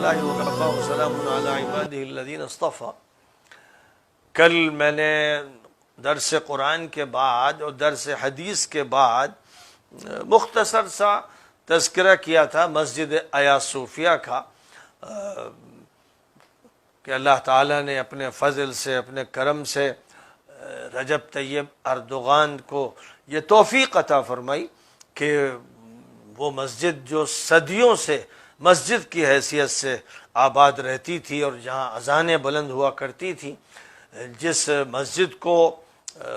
للہ وکفی وسلام علی عبادہ الذین اصطفی۔ کل میں نے درس قرآن کے بعد اور درس حدیث کے بعد مختصر سا تذکرہ کیا تھا مسجد آیا صوفیہ کا، کہ اللہ تعالیٰ نے اپنے فضل سے، اپنے کرم سے رجب طیب اردوغان کو یہ توفیق عطا فرمائی کہ وہ مسجد جو صدیوں سے مسجد کی حیثیت سے آباد رہتی تھی اور جہاں اذانیں بلند ہوا کرتی تھیں، جس مسجد کو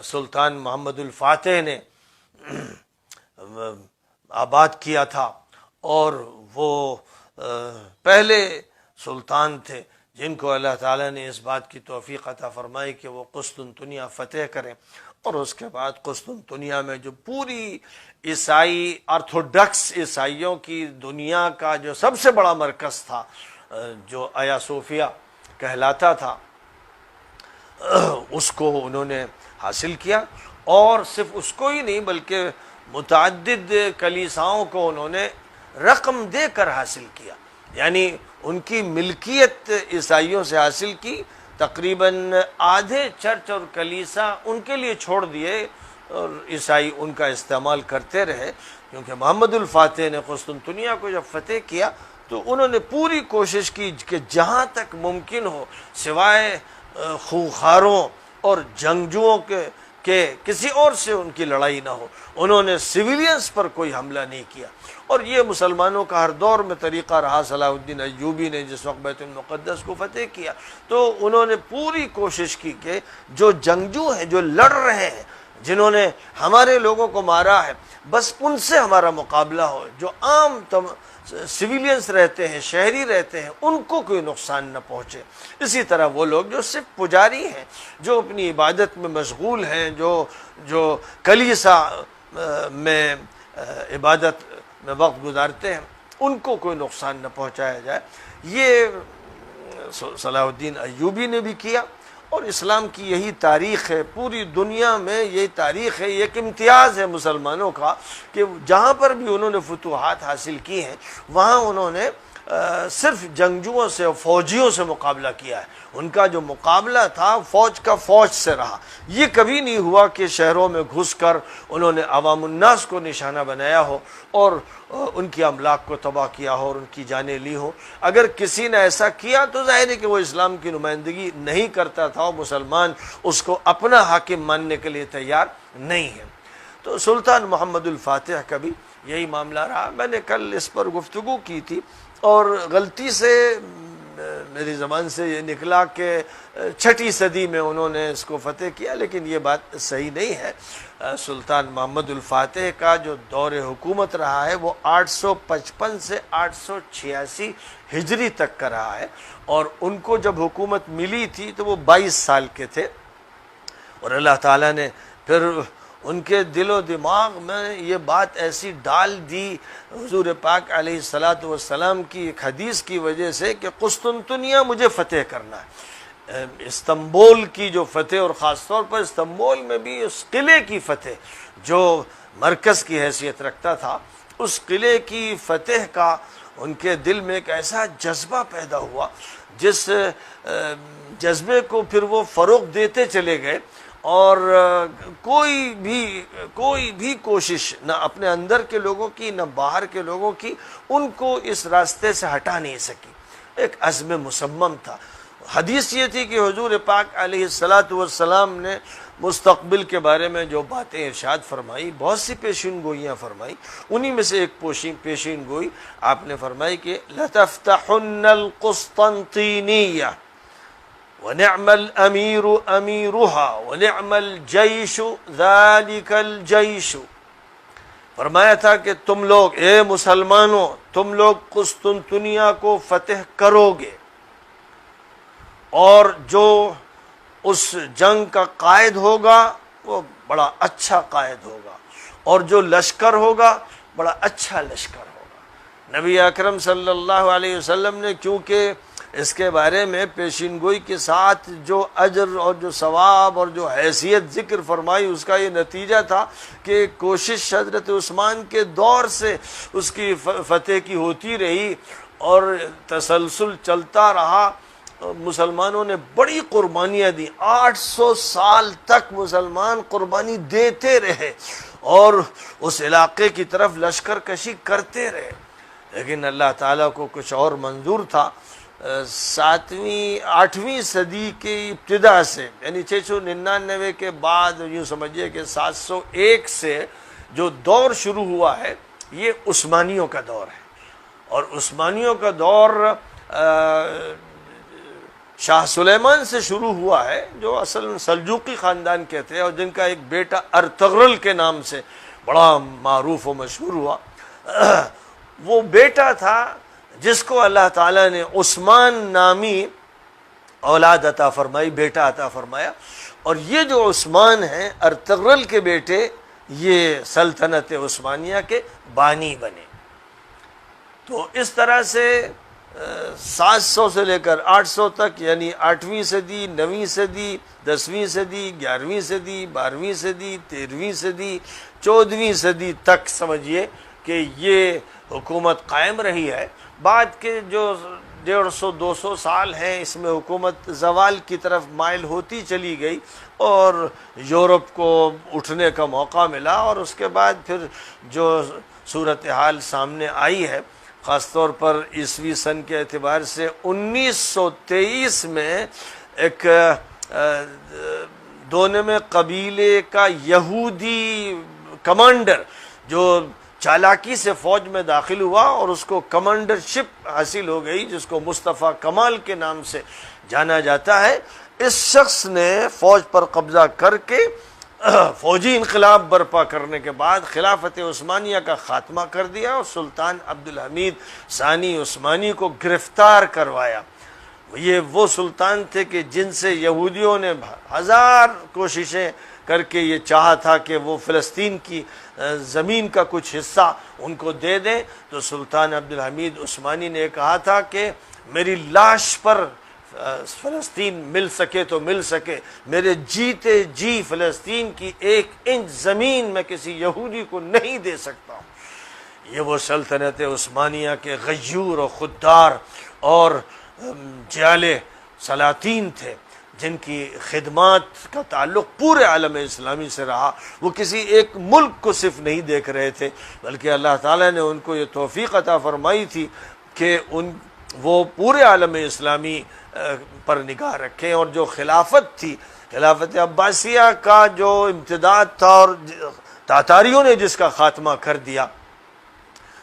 سلطان محمد الفاتح نے آباد کیا تھا، اور وہ پہلے سلطان تھے جن کو اللہ تعالیٰ نے اس بات کی توفیق عطا فرمائی کہ وہ قسطنطنیہ فتح کریں، اور اس کے بعد قسطنطنیہ میں جو پوری عیسائی آرتھوڈکس عیسائیوں کی دنیا کا جو سب سے بڑا مرکز تھا، جو آیا صوفیہ کہلاتا تھا، اس کو انہوں نے حاصل کیا، اور صرف اس کو ہی نہیں بلکہ متعدد کلیساؤں کو انہوں نے رقم دے کر حاصل کیا، یعنی ان کی ملکیت عیسائیوں سے حاصل کی۔ تقریباً آدھے چرچ اور کلیسا ان کے لیے چھوڑ دیے اور عیسائی ان کا استعمال کرتے رہے، کیونکہ محمد الفاتح نے قسطنطنیہ کو جب فتح کیا تو انہوں نے پوری کوشش کی کہ جہاں تک ممکن ہو سوائے خوخاروں اور جنگجوؤں کے کسی اور سے ان کی لڑائی نہ ہو، انہوں نے سویلینز پر کوئی حملہ نہیں کیا، اور یہ مسلمانوں کا ہر دور میں طریقہ رہا۔ صلاح الدین ایوبی نے جس وقت بیت المقدس کو فتح کیا تو انہوں نے پوری کوشش کی کہ جو جنگجو ہیں، جو لڑ رہے ہیں، جنہوں نے ہمارے لوگوں کو مارا ہے، بس ان سے ہمارا مقابلہ ہو، جو عام سویلینز رہتے ہیں، شہری رہتے ہیں، ان کو کوئی نقصان نہ پہنچے۔ اسی طرح وہ لوگ جو صرف پجاری ہیں، جو اپنی عبادت میں مشغول ہیں، جو کلیسا میں عبادت میں وقت گزارتے ہیں، ان کو کوئی نقصان نہ پہنچایا جائے۔ یہ صلاح الدین ایوبی نے بھی کیا، اور اسلام کی یہی تاریخ ہے، پوری دنیا میں یہی تاریخ ہے، ایک امتیاز ہے مسلمانوں کا کہ جہاں پر بھی انہوں نے فتوحات حاصل کی ہیں وہاں انہوں نے صرف جنگجوؤں سے اور فوجیوں سے مقابلہ کیا ہے۔ ان کا جو مقابلہ تھا فوج کا فوج سے رہا، یہ کبھی نہیں ہوا کہ شہروں میں گھس کر انہوں نے عوام الناس کو نشانہ بنایا ہو اور ان کی املاک کو تباہ کیا ہو اور ان کی جانیں لی ہو۔ اگر کسی نے ایسا کیا تو ظاہر ہے کہ وہ اسلام کی نمائندگی نہیں کرتا تھا، اور مسلمان اس کو اپنا حاکم ماننے کے لیے تیار نہیں ہے۔ تو سلطان محمد الفاتح کا بھی یہی معاملہ رہا۔ میں نے کل اس پر گفتگو کی تھی، اور غلطی سے میری زبان سے یہ نکلا کہ 6 صدی میں انہوں نے اس کو فتح کیا، لیکن یہ بات صحیح نہیں ہے۔ سلطان محمد الفاتح کا جو دور حکومت رہا ہے وہ 855 سے 886 ہجری تک کا رہا ہے، اور ان کو جب حکومت ملی تھی تو وہ 22 سال کے تھے، اور اللہ تعالیٰ نے پھر ان کے دل و دماغ میں یہ بات ایسی ڈال دی حضور پاک علیہ الصلاۃ والسلام کی ایک حدیث کی وجہ سے کہ قسطنطنیہ مجھے فتح کرنا ہے۔ استنبول کی جو فتح، اور خاص طور پر استنبول میں بھی اس قلعے کی فتح جو مرکز کی حیثیت رکھتا تھا، اس قلعے کی فتح کا ان کے دل میں ایک ایسا جذبہ پیدا ہوا، جس جذبے کو پھر وہ فروغ دیتے چلے گئے، اور کوئی بھی کوشش نہ اپنے اندر کے لوگوں کی نہ باہر کے لوگوں کی ان کو اس راستے سے ہٹا نہیں سکی۔ ایک عزم مصمم تھا۔ حدیث یہ تھی کہ حضور پاک علیہ الصلاۃ والسلام نے مستقبل کے بارے میں جو باتیں ارشاد فرمائی، بہت سی پیشین گوئیاں فرمائی، انہی میں سے ایک پیشین گوئی آپ نے فرمائی کہ لَتَفْتَحُنَّ الْقُسْطَنطِينِيَّةَ وَنِعْمَ الْأَمِيرُ أَمِيرُهَا وَنِعْمَ الْجَيْشُ ذَلِكَ الْجَيْشُ۔ فرمایا تھا کہ تم لوگ، اے مسلمانوں، تم لوگ قسطنطنیہ کو فتح کرو گے، اور جو اس جنگ کا قائد ہوگا وہ بڑا اچھا قائد ہوگا، اور جو لشکر ہوگا بڑا اچھا لشکر ہوگا۔ نبی اکرم صلی اللہ علیہ وسلم نے کیونکہ اس کے بارے میں پیشین گوئی کے ساتھ جو اجر اور جو ثواب اور جو حیثیت ذکر فرمائی، اس کا یہ نتیجہ تھا کہ کوشش حضرت عثمان کے دور سے اس کی فتح کی ہوتی رہی اور تسلسل چلتا رہا۔ مسلمانوں نے بڑی قربانیاں دی، 800 سال تک مسلمان قربانی دیتے رہے اور اس علاقے کی طرف لشکر کشی کرتے رہے، لیکن اللہ تعالیٰ کو کچھ اور منظور تھا۔ 8ویں صدی کی ابتدا سے، یعنی 699 کے بعد، یوں سمجھیے کہ 701 سے جو دور شروع ہوا ہے یہ عثمانیوں کا دور ہے، اور عثمانیوں کا دور شاہ سلیمان سے شروع ہوا ہے، جو اصل سلجوقی خاندان کے تھے اور جن کا ایک بیٹا ارطغرل کے نام سے بڑا معروف و مشہور ہوا۔ وہ بیٹا تھا جس کو اللہ تعالیٰ نے عثمان نامی اولاد عطا فرمائی، بیٹا عطا فرمایا، اور یہ جو عثمان ہیں ارطغرل کے بیٹے، یہ سلطنت عثمانیہ کے بانی بنے۔ تو اس طرح سے 700 سے لے کر 800 تک، یعنی 8ویں صدی، 9ویں صدی، 10ویں صدی، 11ویں صدی، 12ویں صدی، 13ویں صدی، 14ویں صدی تک سمجھیے کہ یہ حکومت قائم رہی ہے۔ بعد کے جو 150-200 سال ہیں اس میں حکومت زوال کی طرف مائل ہوتی چلی گئی اور یورپ کو اٹھنے کا موقع ملا، اور اس کے بعد پھر جو صورتحال سامنے آئی ہے، خاص طور پر عیسوی سن کے اعتبار سے 1923 میں ایک دونم قبیلے کا یہودی کمانڈر جو چالاکی سے فوج میں داخل ہوا اور اس کو کمانڈر شپ حاصل ہو گئی، جس کو مصطفیٰ کمال کے نام سے جانا جاتا ہے، اس شخص نے فوج پر قبضہ کر کے فوجی انقلاب برپا کرنے کے بعد خلافت عثمانیہ کا خاتمہ کر دیا اور سلطان عبدالحمید ثانی عثمانی کو گرفتار کروایا۔ یہ وہ سلطان تھے کہ جن سے یہودیوں نے 1000 کوششیں کر کے یہ چاہا تھا کہ وہ فلسطین کی زمین کا کچھ حصہ ان کو دے دیں، تو سلطان عبدالحمید عثمانی نے کہا تھا کہ میری لاش پر فلسطین مل سکے تو مل سکے، میرے جیتے جی فلسطین کی 1 انچ زمین میں کسی یہودی کو نہیں دے سکتا ہوں۔ یہ وہ سلطنت عثمانیہ کے غیور و خوددار اور جعلی سلاطین تھے جن کی خدمات کا تعلق پورے عالم اسلامی سے رہا۔ وہ کسی ایک ملک کو صرف نہیں دیکھ رہے تھے، بلکہ اللہ تعالیٰ نے ان کو یہ توفیق عطا فرمائی تھی کہ وہ پورے عالم اسلامی پر نگاہ رکھیں، اور جو خلافت تھی، خلافت عباسیہ کا جو امتداد تھا اور تاتاریوں نے جس کا خاتمہ کر دیا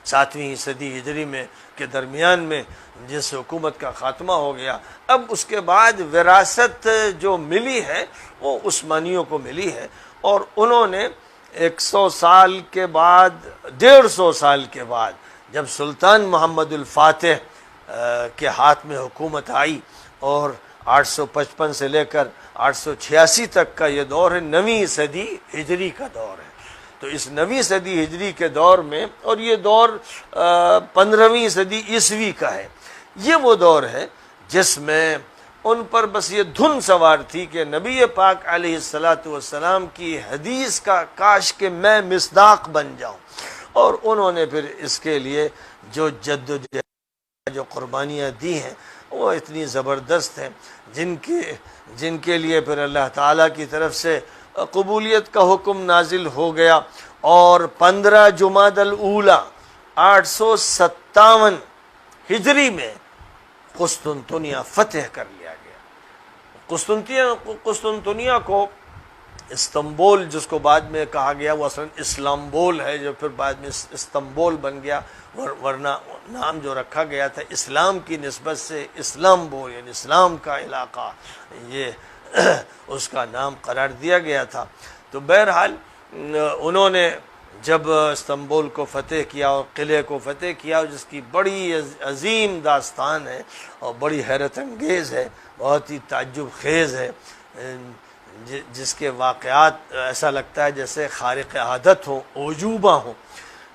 7ویں صدی ہجری میں کے درمیان میں، جس حکومت کا خاتمہ ہو گیا، اب اس کے بعد وراثت جو ملی ہے وہ عثمانیوں کو ملی ہے، اور انہوں نے 100 سال کے بعد، 150 سال کے بعد جب سلطان محمد الفاتح کے ہاتھ میں حکومت آئی، اور 855 سے لے کر 886 تک کا یہ دور ہے، 9ویں صدی ہجری کا دور ہے۔ تو اس 9ویں صدی ہجری کے دور میں، اور یہ دور 15ویں صدی عیسوی کا ہے، یہ وہ دور ہے جس میں ان پر بس یہ دھن سوار تھی کہ نبی پاک علیہ السلام کی حدیث کا کاش کہ میں مصداق بن جاؤں، اور انہوں نے پھر اس کے لیے جو جدوجہد، جو قربانیاں دی ہیں وہ اتنی زبردست ہیں، جن کے لیے پھر اللہ تعالیٰ کی طرف سے قبولیت کا حکم نازل ہو گیا، اور 15 جمادی الاولیٰ 857 ہجری میں قسطنطنیہ فتح کر لیا گیا۔ قسطنطنیہ کو استنبول، جس کو بعد میں کہا گیا، وہ اصلاً اسلامبول ہے، جو پھر بعد میں استنبول بن گیا، ورنہ نام جو رکھا گیا تھا اسلام کی نسبت سے اسلامبول، یعنی اسلام کا علاقہ، یہ اس کا نام قرار دیا گیا تھا۔ تو بہرحال انہوں نے جب استنبول کو فتح کیا اور قلعے کو فتح کیا، جس کی بڑی عظیم داستان ہے اور بڑی حیرت انگیز ہے، بہت ہی تعجب خیز ہے، جس کے واقعات ایسا لگتا ہے جیسے خارق عادت ہوں، عجوبہ ہوں،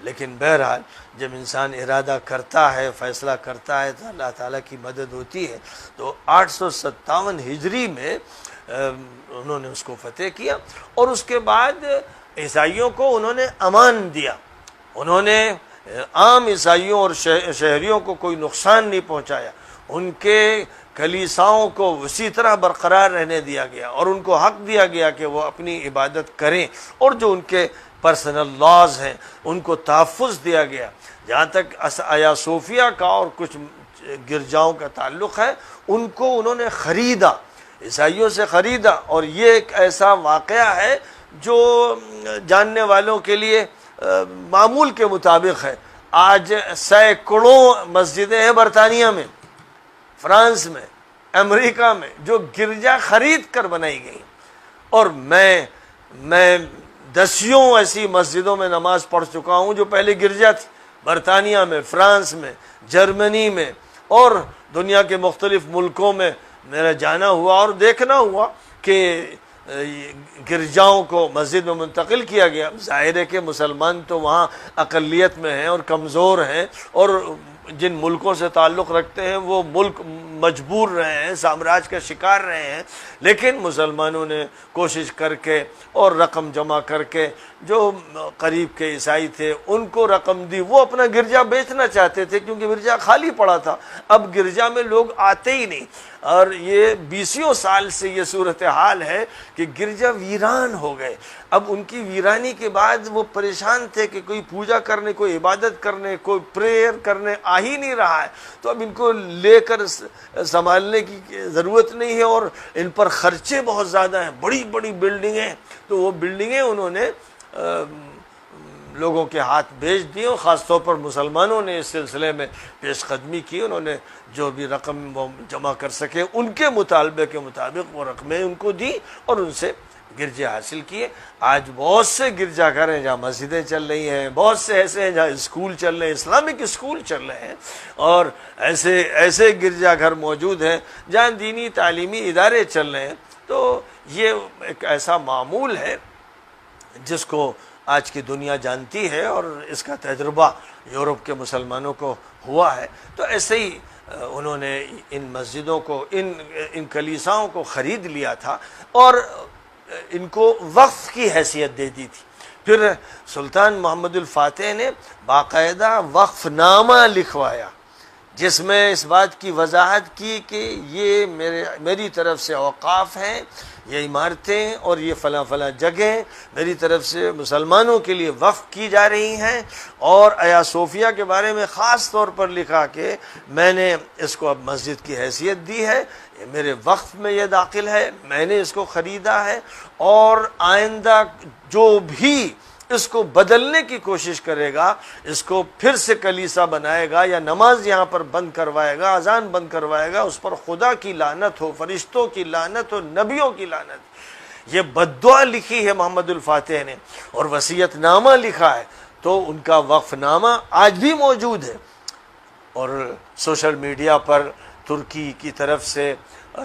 لیکن بہرحال جب انسان ارادہ کرتا ہے، فیصلہ کرتا ہے تو اللہ تعالیٰ کی مدد ہوتی ہے۔ تو 857 ہجری میں انہوں نے اس کو فتح کیا، اور اس کے بعد عیسائیوں کو انہوں نے امان دیا، انہوں نے عام عیسائیوں اور شہریوں کو کوئی نقصان نہیں پہنچایا، ان کے کلیساؤں کو اسی طرح برقرار رہنے دیا گیا، اور ان کو حق دیا گیا کہ وہ اپنی عبادت کریں، اور جو ان کے پرسنل لاز ہیں ان کو تحفظ دیا گیا۔ جہاں تک آیا صوفیہ کا اور کچھ گرجاؤں کا تعلق ہے، ان کو انہوں نے خریدا، عیسائیوں سے خریدا، اور یہ ایک ایسا واقعہ ہے جو جاننے والوں کے لیے معمول کے مطابق ہے۔ آج سینکڑوں مسجدیں ہیں برطانیہ میں، فرانس میں، امریکہ میں، جو گرجا خرید کر بنائی گئی، اور میں دسیوں ایسی مسجدوں میں نماز پڑھ چکا ہوں جو پہلے گرجا تھی، برطانیہ میں، فرانس میں، جرمنی میں، اور دنیا کے مختلف ملکوں میں میرا جانا ہوا اور دیکھنا ہوا کہ گرجاؤں کو مسجد میں منتقل کیا گیا۔ ظاہر ہے کہ مسلمان تو وہاں اقلیت میں ہیں اور کمزور ہیں، اور جن ملکوں سے تعلق رکھتے ہیں وہ ملک مجبور رہے ہیں، سامراج کا شکار رہے ہیں، لیکن مسلمانوں نے کوشش کر کے اور رقم جمع کر کے جو قریب کے عیسائی تھے ان کو رقم دی۔ وہ اپنا گرجا بیچنا چاہتے تھے کیونکہ گرجا خالی پڑا تھا، اب گرجا میں لوگ آتے ہی نہیں، اور یہ 20 سال سے یہ صورتحال ہے کہ گرجا ویران ہو گئے۔ اب ان کی ویرانی کے بعد وہ پریشان تھے کہ کوئی پوجا کرنے، کوئی عبادت کرنے، کوئی پریئر کرنے آ ہی نہیں رہا ہے، تو اب ان کو لے کر سنبھالنے کی ضرورت نہیں ہے، اور ان پر خرچے بہت زیادہ ہیں، بڑی بڑی بلڈنگیں، تو وہ بلڈنگیں انہوں نے لوگوں کے ہاتھ بھیج دی، اور خاص طور پر مسلمانوں نے اس سلسلے میں پیش قدمی کی۔ انہوں نے جو بھی رقم وہ جمع کر سکے ان کے مطالبے کے مطابق وہ رقمیں ان کو دی، اور ان سے گرجے حاصل کیے۔ آج بہت سے گرجا گھر ہیں جہاں مسجدیں چل رہی ہیں، بہت سے ایسے ہیں جہاں اسکول چل رہے ہیں، اسلامک اسکول چل رہے ہیں، اور ایسے گرجا گھر موجود ہیں جہاں دینی تعلیمی ادارے چل رہے ہیں۔ تو یہ ایک ایسا معمول ہے جس کو آج کی دنیا جانتی ہے، اور اس کا تجربہ یورپ کے مسلمانوں کو ہوا ہے۔ تو ایسے ہی انہوں نے ان مسجدوں کو، ان کلیساؤں کو خرید لیا تھا، اور ان کو وقف کی حیثیت دے دی تھی۔ پھر سلطان محمد الفاتح نے باقاعدہ وقف نامہ لکھوایا جس میں اس بات کی وضاحت کی کہ یہ میری طرف سے اوقاف ہیں، یہ عمارتیں اور یہ فلاں فلاں جگہیں میری طرف سے مسلمانوں کے لیے وقف کی جا رہی ہیں، اور آیا صوفیہ کے بارے میں خاص طور پر لکھا کہ میں نے اس کو اب مسجد کی حیثیت دی ہے، میرے وقف میں یہ داخل ہے، میں نے اس کو خریدا ہے، اور آئندہ جو بھی اس کو بدلنے کی کوشش کرے گا، اس کو پھر سے کلیسا بنائے گا یا نماز یہاں پر بند کروائے گا، اذان بند کروائے گا، اس پر خدا کی لعنت ہو، فرشتوں کی لعنت ہو، نبیوں کی لعنت۔ یہ بد دعا لکھی ہے محمد الفاتح نے، اور وصیت نامہ لکھا ہے، تو ان کا وقف نامہ آج بھی موجود ہے، اور سوشل میڈیا پر ترکی کی طرف سے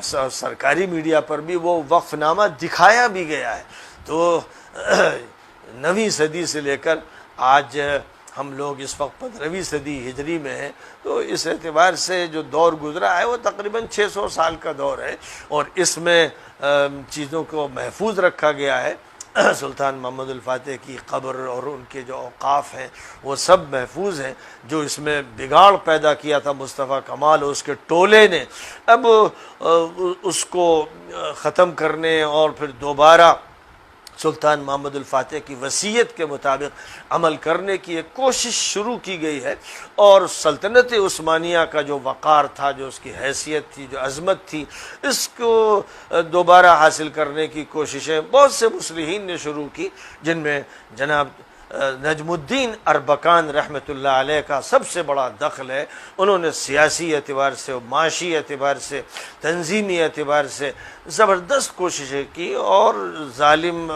سرکاری میڈیا پر بھی وہ وقف نامہ دکھایا بھی گیا ہے۔ تو 9ویں صدی سے لے کر آج ہم لوگ اس وقت 15ویں صدی ہجری میں ہیں، تو اس اعتبار سے جو دور گزرا ہے وہ تقریباً 600 سال کا دور ہے، اور اس میں چیزوں کو محفوظ رکھا گیا ہے۔ سلطان محمد الفاتح کی قبر اور ان کے جو اوقاف ہیں وہ سب محفوظ ہیں۔ جو اس میں بگاڑ پیدا کیا تھا مصطفیٰ کمال اور اس کے ٹولے نے، اب اس کو ختم کرنے اور پھر دوبارہ سلطان محمد الفاتح کی وصیت کے مطابق عمل کرنے کی ایک کوشش شروع کی گئی ہے، اور سلطنت عثمانیہ کا جو وقار تھا، جو اس کی حیثیت تھی، جو عظمت تھی، اس کو دوبارہ حاصل کرنے کی کوششیں بہت سے مصلحین نے شروع کی، جن میں جناب نجم الدین اربکان رحمۃ اللہ علیہ کا سب سے بڑا دخل ہے۔ انہوں نے سیاسی اعتبار سے، معاشی اعتبار سے، تنظیمی اعتبار سے زبردست کوششیں کی، اور ظالم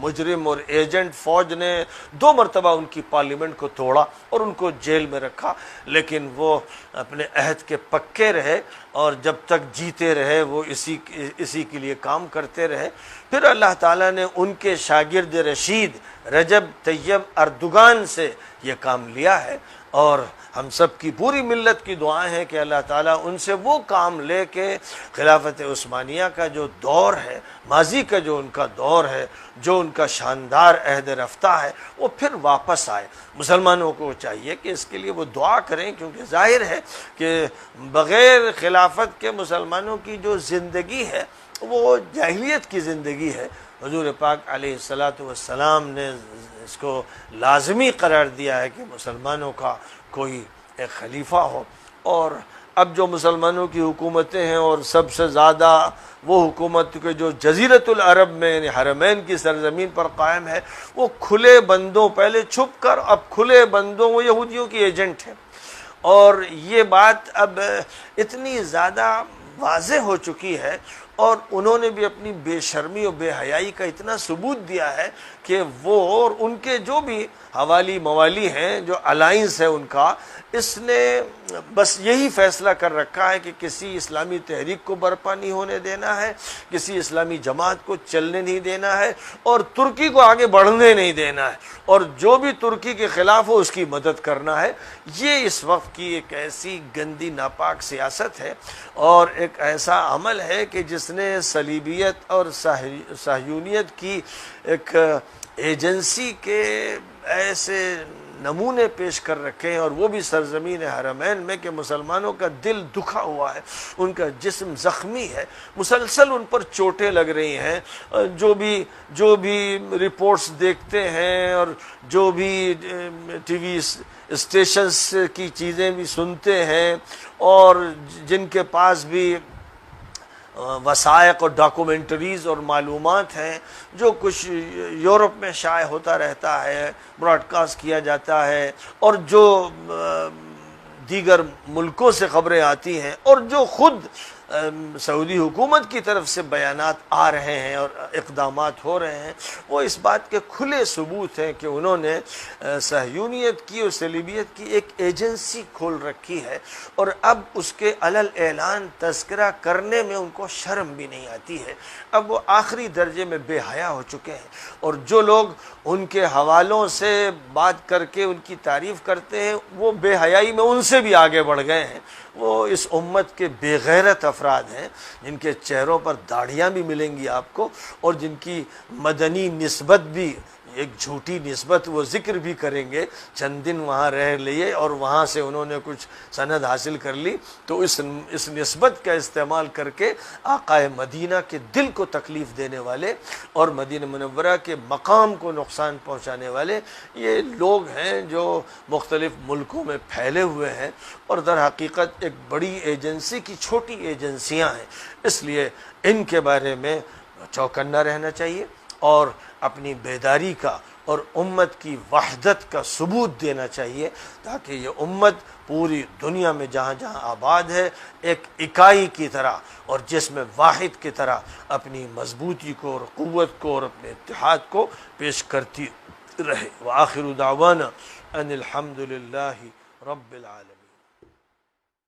مجرم اور ایجنٹ فوج نے 2 مرتبہ ان کی پارلیمنٹ کو توڑا اور ان کو جیل میں رکھا، لیکن وہ اپنے عہد کے پکے رہے، اور جب تک جیتے رہے وہ اسی کے لیے کام کرتے رہے۔ پھر اللہ تعالیٰ نے ان کے شاگرد رشید رجب طیب اردگان سے یہ کام لیا ہے، اور ہم سب کی پوری ملت کی دعائیں ہیں کہ اللہ تعالیٰ ان سے وہ کام لے کے خلافت عثمانیہ کا جو دور ہے، ماضی کا جو ان کا دور ہے، جو ان کا شاندار عہد رفتہ ہے، وہ پھر واپس آئے۔ مسلمانوں کو چاہیے کہ اس کے لیے وہ دعا کریں، کیونکہ ظاہر ہے کہ بغیر خلافت کے مسلمانوں کی جو زندگی ہے وہ جاہلیت کی زندگی ہے۔ حضور پاک علیہ الصلاۃ والسلام نے اس کو لازمی قرار دیا ہے کہ مسلمانوں کا کوئی ایک خلیفہ ہو، اور اب جو مسلمانوں کی حکومتیں ہیں، اور سب سے زیادہ وہ حکومت کے جو جزیرۃ العرب میں یعنی حرمین کی سرزمین پر قائم ہے، وہ کھلے بندوں، پہلے چھپ کر اب کھلے بندوں، وہ یہودیوں کی ایجنٹ ہیں۔ اور یہ بات اب اتنی زیادہ واضح ہو چکی ہے، اور انہوں نے بھی اپنی بے شرمی اور بے حیائی کا اتنا ثبوت دیا ہے کہ وہ اور ان کے جو بھی حوالی موالی ہیں، جو الائنس ہے ان کا، اس نے بس یہی فیصلہ کر رکھا ہے کہ کسی اسلامی تحریک کو برپا نہیں ہونے دینا ہے، کسی اسلامی جماعت کو چلنے نہیں دینا ہے، اور ترکی کو آگے بڑھنے نہیں دینا ہے، اور جو بھی ترکی کے خلاف ہو اس کی مدد کرنا ہے۔ یہ اس وقت کی ایک ایسی گندی ناپاک سیاست ہے، اور ایک ایسا عمل ہے کہ جس نے صلیبیت اور صہیونیت کی ایک ایجنسی کے ایسے نمونے پیش کر رکھے ہیں، اور وہ بھی سرزمین حرمین میں، کہ مسلمانوں کا دل دکھا ہوا ہے، ان کا جسم زخمی ہے، مسلسل ان پر چوٹیں لگ رہی ہیں۔ جو بھی رپورٹس دیکھتے ہیں، اور جو بھی ٹی وی اسٹیشنز کی چیزیں بھی سنتے ہیں، اور جن کے پاس بھی وثائق اور ڈاکومنٹریز اور معلومات ہیں، جو کچھ یورپ میں شائع ہوتا رہتا ہے، براڈ کاسٹ کیا جاتا ہے، اور جو دیگر ملکوں سے خبریں آتی ہیں، اور جو خود سعودی حکومت کی طرف سے بیانات آ رہے ہیں اور اقدامات ہو رہے ہیں، وہ اس بات کے کھلے ثبوت ہیں کہ انہوں نے صہیونیت کی اور صلیبیت کی ایک ایجنسی کھول رکھی ہے، اور اب اس کے علل اعلان تذکرہ کرنے میں ان کو شرم بھی نہیں آتی ہے۔ اب وہ آخری درجے میں بے حیا ہو چکے ہیں، اور جو لوگ ان کے حوالوں سے بات کر کے ان کی تعریف کرتے ہیں، وہ بے حیائی میں ان سے بھی آگے بڑھ گئے ہیں۔ وہ اس امت کے بے غیرت افراد ہیں، جن کے چہروں پر داڑھیاں بھی ملیں گی آپ کو، اور جن کی مدنی نسبت بھی ایک جھوٹی نسبت وہ ذکر بھی کریں گے، چند دن وہاں رہ لیے اور وہاں سے انہوں نے کچھ سند حاصل کر لی، تو اس نسبت کا استعمال کر کے آقا مدینہ کے دل کو تکلیف دینے والے اور مدینہ منورہ کے مقام کو نقصان پہنچانے والے یہ لوگ ہیں جو مختلف ملکوں میں پھیلے ہوئے ہیں، اور در حقیقت ایک بڑی ایجنسی کی چھوٹی ایجنسیاں ہیں۔ اس لیے ان کے بارے میں چوکنا رہنا چاہیے، اور اپنی بیداری کا اور امت کی وحدت کا ثبوت دینا چاہیے، تاکہ یہ امت پوری دنیا میں جہاں جہاں آباد ہے ایک اکائی کی طرح اور جسم واحد کی طرح اپنی مضبوطی کو اور قوت کو اور اپنے اتحاد کو پیش کرتی رہے۔ وآخر دعوانا ان الحمد للہ رب العالمین۔